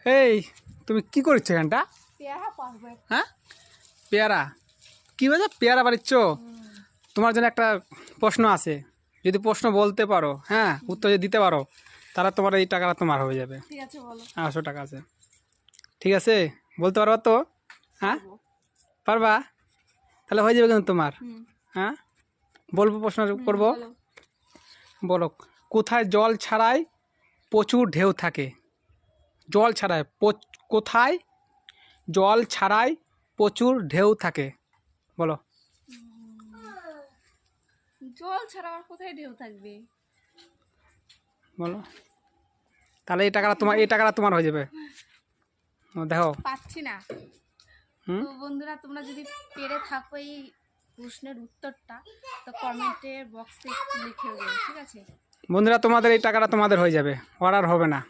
এই তুমি কি করছো এখানটা? পেয়ারা পারবে। হ্যাঁ, পেয়ারা কি হয়েছে? পেয়ারা বাড়িচ্ছ? তোমার জন্য একটা প্রশ্ন আছে, যদি প্রশ্ন বলতে পারো, হ্যাঁ, উত্তর যদি দিতে পারো, তাহলে তোমার এই টাকাটা তোমার হয়ে যাবে। ঠিক আছে, বলো। 800 টাকা আছে। ঠিক আছে, বলতে পারবা তো? হ্যাঁ, পারবা? তাহলে হয়ে যাবে কিন্তু তোমার। হ্যাঁ, বলবো, প্রশ্ন করবো। বলো। বলো, কোথায় জল ছাড়াই প্রচুর ঢেউ থাকে? জল ছাড়াই কোথায় জল ছাড়াই প্রচুর ঢেউ থাকে? বলো। জল ছাড়া আর কোথায় ঢেউ থাকবে? বলো, তাহলে এই টাকাটা তোমার হয়ে যাবে। দেখো। পাচ্ছি না। হুম, তো বন্ধুরা, তোমরা যদি পেরে থাকো এই প্রশ্নের উত্তরটা, তো কমেন্টে বক্সে একটু লিখে দেবে, ঠিক আছে? বন্ধুরা, তোমাদের এই টাকাটা তোমাদের হয়ে যাবে, অর্ডার হবে না।